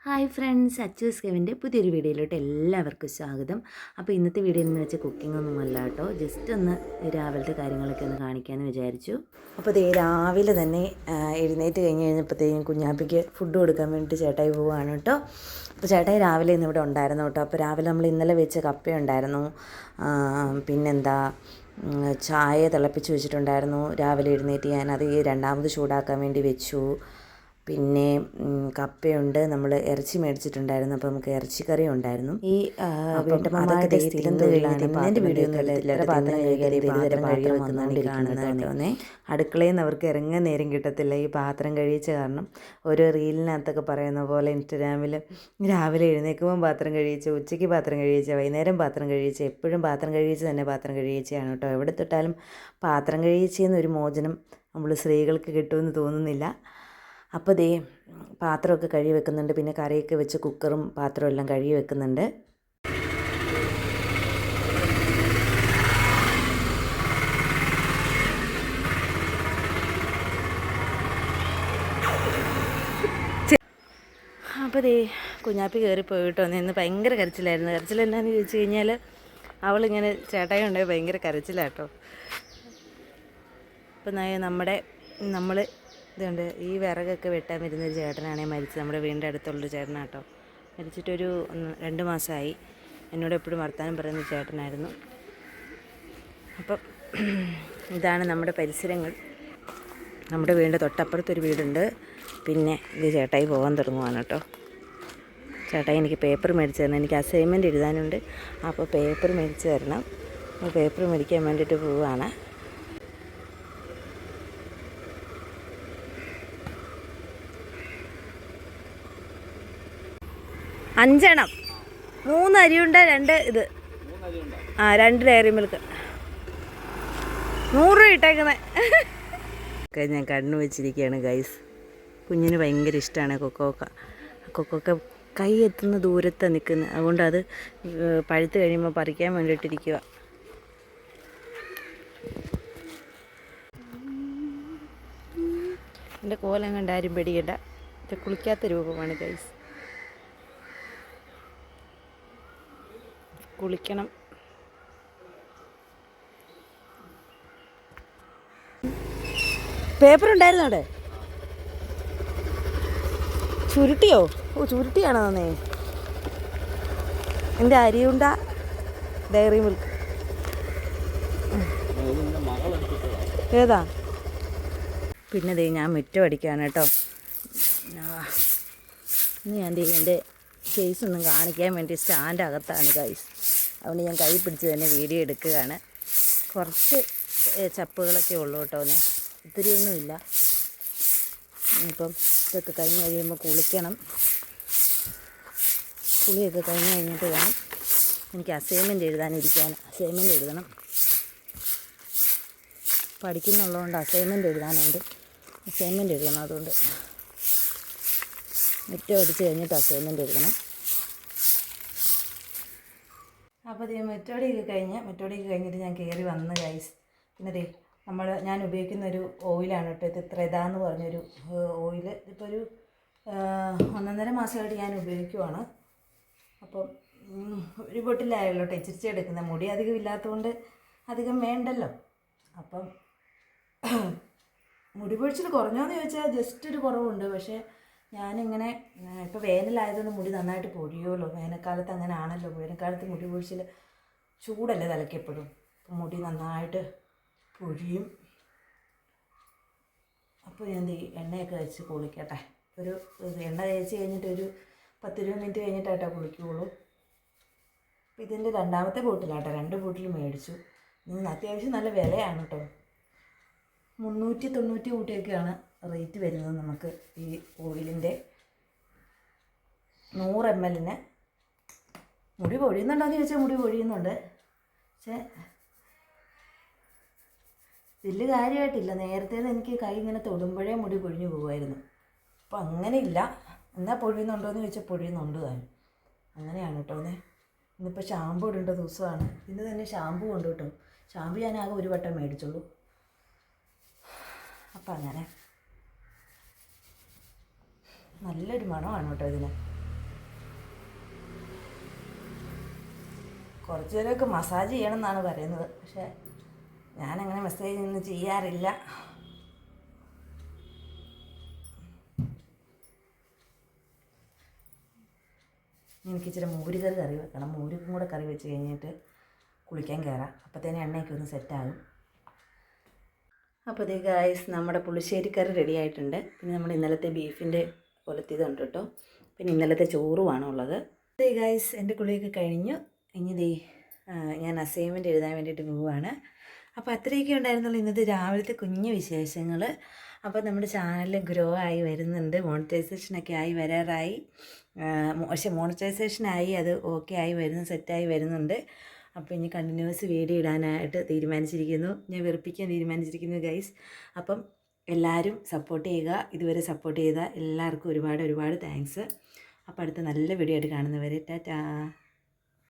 Hi friends, Achus കെവിൻ്റെ പുതിയൊരു വീഡിയോയിലോട്ട് എല്ലാവർക്കും സ്വാഗതം. അപ്പോൾ ഇന്നത്തെ വീഡിയോ എന്ന് വെച്ചാൽ കുക്കിംഗ് ഒന്നുമല്ല കേട്ടോ, ജസ്റ്റ് ഒന്ന് രാവിലത്തെ കാര്യങ്ങളൊക്കെ ഒന്ന് കാണിക്കാമെന്ന് വിചാരിച്ചു. അപ്പോൾ ദേ രാവിലെ തന്നെ എഴുന്നേറ്റ് കഴിഞ്ഞപ്പോഴത്തേക്കും കുഞ്ഞാപ്പിക്ക് ഫുഡ് കൊടുക്കാൻ വേണ്ടിയിട്ട് ചേട്ടായി പോവുകയാണ് കേട്ടോ. അപ്പോൾ ചേട്ടായി രാവിലെ ഇന്ന് ഇവിടെ ഉണ്ടായിരുന്നു കേട്ടോ. അപ്പോൾ രാവിലെ നമ്മൾ ഇന്നലെ വെച്ച കപ്പയുണ്ടായിരുന്നു, പിന്നെന്താ ചായ തിളപ്പിച്ച് വെച്ചിട്ടുണ്ടായിരുന്നു. രാവിലെ എഴുന്നേറ്റ് ഞാനത് രണ്ടാമത് ചൂടാക്കാൻ വേണ്ടി വെച്ചു. പിന്നെ കപ്പയുണ്ട്, നമ്മൾ ഇറച്ചി മേടിച്ചിട്ടുണ്ടായിരുന്നു, അപ്പോൾ നമുക്ക് ഇറച്ചിക്കറി ഉണ്ടായിരുന്നു. ഈ വീട്ടമ്മമാരുടെ സ്ഥിരം തൊഴിലാണ്. എൻ്റെ വീഡിയോ ഒന്നും എത്ര പാത്രം കഴുകി വെക്കുന്നതാണ്. അടുക്കളയിൽ നിന്ന് അവർക്ക് ഇറങ്ങാൻ നേരം കിട്ടത്തില്ല ഈ പാത്രം കഴിച്ച കാരണം. ഓരോ റീലിനകത്തൊക്കെ പറയുന്ന പോലെ ഇൻസ്റ്റഗ്രാമിൽ രാവിലെ എഴുന്നേൽക്കുമ്പോൾ പാത്രം കഴിയിച്ച്, ഉച്ചയ്ക്ക് പാത്രം കഴിയിച്ച്, വൈകുന്നേരം പാത്രം കഴിയിച്ച്, എപ്പോഴും പാത്രം കഴിയിച്ച് തന്നെ പാത്രം കഴിയിച്ചാണ് കേട്ടോ. എവിടെ തൊട്ടാലും പാത്രം കഴിയിച്ചെന്നൊരു മോചനം നമ്മൾ സ്ത്രീകൾക്ക് കിട്ടുമെന്ന് തോന്നുന്നില്ല. അപ്പോൾ ദേ പാത്രമൊക്കെ കഴുകി വെക്കുന്നുണ്ട്, പിന്നെ കറിയൊക്കെ വെച്ച് കുക്കറും പാത്രവും എല്ലാം കഴുകി വെക്കുന്നുണ്ട്. അപ്പോൾ ദേ കുഞ്ഞാപ്പി കയറിപ്പോയി കേട്ടോ. ഇന്ന് ഭയങ്കര കരച്ചിലായിരുന്നു. കരച്ചിലെന്നാന്ന് ചോദിച്ചു കഴിഞ്ഞാൽ അവളിങ്ങനെ ചേട്ടായി ഉണ്ടായി ഭയങ്കര കരച്ചിലാട്ടോ. അപ്പം നമ്മൾ ഇതുണ്ട്, ഈ വിറകൊക്കെ വെട്ടാൻ വരുന്നൊരു ചേട്ടനാണെങ്കിൽ മരിച്ചത്, നമ്മുടെ വീടിൻ്റെ അടുത്തുള്ളൊരു ചേട്ടനാട്ടോ. മരിച്ചിട്ടൊരു 2 മാസമായി. എന്നോട് എപ്പോഴും വർത്തമാനം പറയുന്ന ചേട്ടനായിരുന്നു. അപ്പം ഇതാണ് നമ്മുടെ പരിസരങ്ങൾ. നമ്മുടെ വീടിൻ്റെ തൊട്ടപ്പുറത്തൊരു വീടുണ്ട്. പിന്നെ ഇത് ചേട്ടായി പോകാൻ തുടങ്ങുവാണ് കേട്ടോ. ചേട്ടായി എനിക്ക് പേപ്പർ മേടിച്ച് തരണം, എനിക്ക് അസൈൻമെൻറ്റ് എഴുതാനുണ്ട്. അപ്പോൾ പേപ്പർ മേടിച്ച് തരണം. പേപ്പർ മേടിക്കാൻ വേണ്ടിയിട്ട് പോവുകയാണ്. 5 എണ്ണം, 3 അരിയുണ്ട, 2 ഇത്, 2 ഡയറി മിൽക്ക്, 100 രൂപ ഇട്ടേക്കുന്നത്. ഞാൻ കണ്ണു വെച്ചിരിക്കുകയാണ് ഗൈസ്. കുഞ്ഞിന് ഭയങ്കര ഇഷ്ടമാണ് കൊക്കോക്ക കൈ എത്തുന്ന ദൂരത്താണ് നിൽക്കുന്നത്. അതുകൊണ്ട് അത് പഴുത്ത് കഴിയുമ്പോൾ പറിക്കാൻ വേണ്ടിയിട്ടിരിക്കുക. എൻ്റെ കോലം കണ്ടാരും പേടിക്കണ്ട, ഇത് കുളിക്കാത്ത രൂപമാണ് ഗൈസ്. കുളിക്കണം. പേപ്പർ ഉണ്ടായിരുന്നു അവിടെ. ചുരുട്ടിയോ? ചുരുട്ടിയാണോ തന്നേ? എൻ്റെ അരിയുണ്ട ഡയറി മിൽക്ക് ഏതാ? പിന്നെ ദേ ഞാൻ മുറ്റം അടിക്കുകയാണ് കേട്ടോ. ഇനി ഞാൻ എൻ്റെ കേസൊന്നും കാണിക്കാൻ വേണ്ടി സ്റ്റാൻഡ് അകത്താണ് ഗൈസ്. അതുകൊണ്ട് ഞാൻ കൈ പിടിച്ച് തന്നെ വീഡിയോ എടുക്കുകയാണ്. കുറച്ച് ചപ്പുകളൊക്കെ ഉള്ളൂ കേട്ടോ, ഒത്തിരിയൊന്നുമില്ല. ഇനിയിപ്പം ഇതൊക്കെ കഴിഞ്ഞ് കഴിയുമ്പോൾ കുളിക്കണം. കുളിയൊക്കെ കഴിഞ്ഞ് കഴിഞ്ഞിട്ട് വേണം എനിക്ക് അസൈൻമെൻറ്റ് എഴുതണം. പഠിക്കുന്നുള്ളതുകൊണ്ട് അസൈൻമെൻറ്റ് എഴുതാനുണ്ട്. അസൈൻമെൻറ്റ് എഴുതണം. അതുകൊണ്ട് മുറ്റം അടിച്ച് കഴിഞ്ഞിട്ട് അസൈൻമെൻറ്റ് എഴുതണം. അപ്പോൾ മെറ്റോടിയൊക്കെ കഴിഞ്ഞിട്ട് ഞാൻ കയറി വന്ന് ഗൈസ്. പിന്നെ ഞാൻ ഉപയോഗിക്കുന്നൊരു ഓയിലാണ് കേട്ടോ. ഇത് ത്രേതാന്ന് പറഞ്ഞൊരു ഓയിൽ. ഇതിപ്പോൾ ഒരു 1.5 മാസമായിട്ട് ഞാൻ ഉപയോഗിക്കുവാണ്. അപ്പം ഒരു ബോട്ടിലായല്ലോ കേട്ടോ, ഇച്ചിരി എടുക്കുന്നത്. മുടി അധികം ഇല്ലാത്തതുകൊണ്ട് അധികം വേണ്ടല്ലോ. അപ്പം മുടി പൊഴിച്ചിൽ കുറഞ്ഞോന്ന് ചോദിച്ചാൽ ജസ്റ്റ് ഒരു കുറവുണ്ട്. പക്ഷേ ഞാനിങ്ങനെ ഇപ്പോൾ വേനലായതുകൊണ്ട് മുടി നന്നായിട്ട് പൊഴിയുമല്ലോ. വേനൽക്കാലത്ത് അങ്ങനെ ആണല്ലോ. വേനൽക്കാലത്ത് മുടി പൊഴിച്ചിൽ ചൂടല്ലേ തലയ്ക്കെപ്പോഴും. അപ്പം മുടി നന്നായിട്ട് പൊഴിയും. അപ്പോൾ ഞാൻ എണ്ണയൊക്കെ വെച്ച് കുളിക്കട്ടെ. ഒരു എണ്ണ തേച്ച് കഴിഞ്ഞിട്ട് ഒരു 10-20 മിനിറ്റ് കഴിഞ്ഞിട്ടാട്ടോ കുളിക്കുകയുള്ളൂ. അപ്പോൾ ഇതിൻ്റെ 2ാമത്തെ ബോട്ടിലാട്ടോ. 2 ബോട്ടിൽ മേടിച്ചു. ഇതിന് അത്യാവശ്യം നല്ല വിലയാണ് കേട്ടോ. 390 കൂട്ടിയൊക്കെയാണ് റേറ്റ് വരുന്നത് നമുക്ക് ഈ ഓയിലിൻ്റെ. 100 ml. മുടി പൊഴിയുന്നുണ്ടോയെന്ന് ചോദിച്ചാൽ മുടി പൊഴിയുന്നുണ്ട്. പക്ഷേ വലിയ കാര്യമായിട്ടില്ല. നേരത്തേത് എനിക്ക് കൈ ഇങ്ങനെ തൊടുമ്പോഴേ മുടി പൊഴിഞ്ഞു പോകുമായിരുന്നു. അപ്പോൾ അങ്ങനെയില്ല. എന്നാൽ പൊഴിയുന്നുണ്ടോയെന്ന് ചോദിച്ചാൽ പൊഴിയുന്നുണ്ട് താനും. അങ്ങനെയാണ് കേട്ടോ. ഇന്നിപ്പോൾ ഷാമ്പു ഇടേണ്ട ദിവസമാണ്. ഇന്ന് തന്നെ ഷാമ്പു കൊണ്ട് കേട്ടോ. ഷാമ്പു ഞാൻ ആകെ ഒരു വട്ടം മേടിച്ചുള്ളൂ. അപ്പം അങ്ങനെ നല്ലൊരു മണമാണ് കേട്ടോ ഇതിന്. കുറച്ച് പേരൊക്കെ മസാജ് ചെയ്യണം എന്നാണ് പറയുന്നത്, പക്ഷേ ഞാനങ്ങനെ മസാജ് ഒന്നും ചെയ്യാറില്ല. എനിക്ക് ഇച്ചിരി മോരുകറി കറി വെക്കണം. മോരും കൂടെ കറി വെച്ച് കഴിഞ്ഞിട്ട് കുളിക്കാൻ കയറാം. അപ്പോഴത്തേനും എണ്ണയൊക്കെ ഒന്ന് സെറ്റാകും. അപ്പോൾ അതേ ഗായ്സ്, നമ്മുടെ പുളിശ്ശേരി കറി റെഡി ആയിട്ടുണ്ട്. പിന്നെ നമ്മുടെ ഇന്നലത്തെ ബീഫിൻ്റെ ഒലത്തിയതുണ്ട് കേട്ടോ. പിന്നെ ഇന്നലത്തെ ചോറുമാണ് ഉള്ളത്. അതേ ഗായ്സ്, എൻ്റെ കുളിയൊക്കെ കഴിഞ്ഞു. ഇനി ഞാൻ അസൈൻമെൻറ്റ് എഴുതാൻ വേണ്ടിയിട്ട് പോവുകയാണ്. അപ്പോൾ അത്രയൊക്കെ ഉണ്ടായിരുന്നുള്ളൂ ഇന്നത്തെ രാവിലത്തെ കുഞ്ഞു വിശേഷങ്ങൾ. അപ്പോൾ നമ്മുടെ ചാനൽ ഗ്രോ ആയി വരുന്നുണ്ട്, മോണിറ്റൈസേഷനൊക്കെ ആയി വരാറായി. പക്ഷേ മോണിറ്റൈസേഷനായി, അത് ഓക്കെ ആയി വരുന്നു, സെറ്റായി വരുന്നുണ്ട്. അപ്പോൾ ഇനി കണ്ടിന്യൂസ് വീഡിയോ ഇടാനായിട്ട് തീരുമാനിച്ചിരിക്കുന്നു. ഞാൻ വെറുപ്പിക്കാൻ തീരുമാനിച്ചിരിക്കുന്നു ഗൈസ്. അപ്പം എല്ലാവരും സപ്പോർട്ട് ചെയ്യുക. ഇതുവരെ സപ്പോർട്ട് ചെയ്ത എല്ലാവർക്കും ഒരുപാട് ഒരുപാട് താങ്ക്സ്. അപ്പോൾ അടുത്ത നല്ല വീഡിയോ ആയിട്ട് കാണുന്നവരെ ടാറ്റാ.